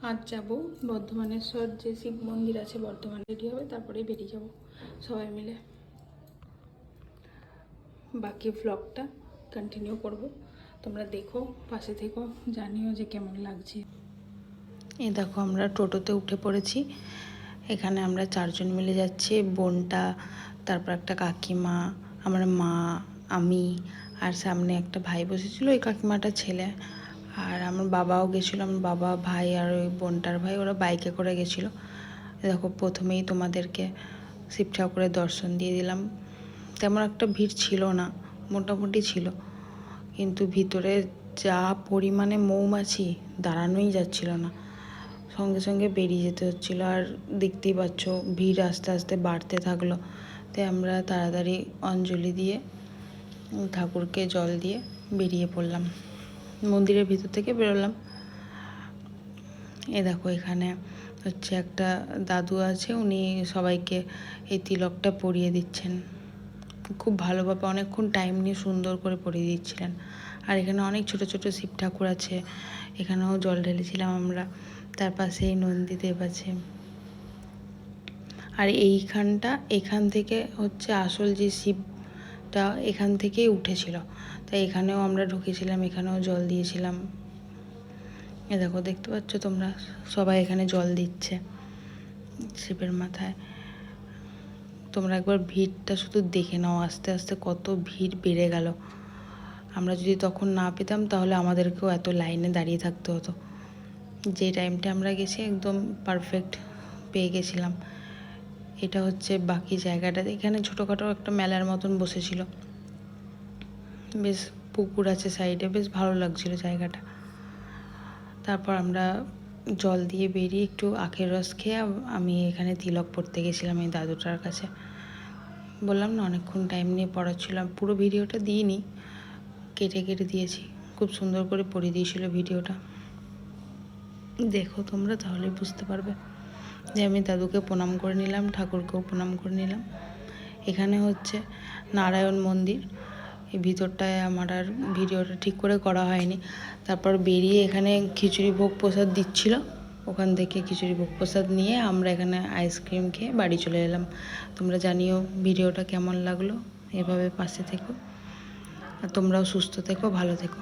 আজ যাব বর্ধমানেশ্বর যে শিব মন্দির আছে, বর্ধমানে রেডি হবে, তারপরে বেরিয়ে যাব সবাই মিলে। বাকি ব্লগটা কন্টিনিউ করব, তোমরা দেখো, পাশে থেকো, জানিও যে কেমন লাগছে। এই দেখো আমরা টোটোতে উঠে পড়েছি। এখানে আমরা 4 জন মিলে যাচ্ছি, বোনটা, তারপর একটা কাকিমা, আমার মা, আমি, আর সামনে একটা ভাই বসেছিল, ওই কাকিমাটার ছেলে, আর আমার বাবাও গেছিলো। আমার বাবা, ভাই আর ওই বোনটার ভাই, ওরা বাইকে করে গেছিলো। দেখো প্রথমেই তোমাদেরকে শিব ঠাকুরের দর্শন দিয়ে দিলাম। তেমন একটা ভিড় ছিল না, মোটামুটি ছিল, কিন্তু ভিতরে যা পরিমাণে মৌমাছি, দাঁড়ানোই যাচ্ছিল না, সঙ্গে সঙ্গে বেরিয়ে যেতে হচ্ছিলো। আর দেখতেই পাচ্ছ ভিড় আস্তে আস্তে বাড়তে থাকলো। তাই আমরা তাড়াতাড়ি অঞ্জলি দিয়ে ঠাকুরকে জল দিয়ে বেরিয়ে পড়লাম, মন্দিরের ভিতর থেকে বেরোলাম। এ দেখো এখানে হচ্ছে একটা দাদু আছে, উনি সবাইকে এই তিলকটা পরিয়ে দিচ্ছেন। খুব ভালোভাবে অনেকক্ষণ টাইম নিয়ে সুন্দর করে পরিয়ে দিচ্ছিলেন। আর এখানে অনেক ছোট ছোট শিব ঠাকুর আছে, এখানেও জল ঢেলেছিলাম আমরা। তার পাশেই নন্দীদেব আছে। আর এখান থেকে হচ্ছে আসল যে শিবটা এখান থেকেই উঠেছিল, তাই এখানেও আমরা ঢুকেছিলাম, এখানেও জল দিয়েছিলাম। এ দেখো দেখতে পাচ্ছ তোমরা, সবাই এখানে জল দিচ্ছে শিবের মাথায়। তোমরা একবার ভিড়টা শুধু দেখে নাও, আস্তে আস্তে কত ভিড় বেড়ে গেল। আমরা যদি তখন না পেতাম তাহলে আমাদেরকেও এত লাইনে দাঁড়িয়ে থাকতে হতো। যে টাইমটা আমরা গেছি একদম পারফেক্ট পেয়ে গেছিলাম। এটা হচ্ছে বাকি জায়গাটা, এখানে ছোটোখাটো একটা মেলার মতন বসেছিল, বেশ পুকুর আছে সাইডে, বেশ ভালো লাগছিল জায়গাটা। তারপর আমরা জল দিয়ে বেরিয়ে একটু আখের রস খেয়ে আমি এখানে তিলক পড়তে গেছিলাম এই দাদুটার কাছে। বললাম না অনেকক্ষণ টাইম নিয়ে পড়াচ্ছিলাম, পুরো ভিডিওটা দিইনি, কেটে কেটে দিয়েছি। খুব সুন্দর করে পড়িয়ে দিয়েছিল ভিডিওটা, দেখো তোমরা তাহলে বুঝতে পারবে। যে আমি দাদুকে প্রণাম করে নিলাম, ঠাকুরকেও প্রণাম করে নিলাম। এখানে হচ্ছে নারায়ণ মন্দির, এই ভিতরটায় আমার আর ভিডিওটা ঠিক করে করা হয়নি। তারপর বেরিয়ে এখানে খিচুড়ি ভোগ প্রসাদ দিচ্ছিল, ওখান থেকে খিচুড়ি ভোগ প্রসাদ নিয়ে আমরা এখানে আইসক্রিম খেয়ে বাড়ি চলে এলাম। তোমরা জানিও ভিডিওটা কেমন লাগলো, এভাবে পাশে থেকো, আর তোমরাও সুস্থ থেকো, ভালো থেকো।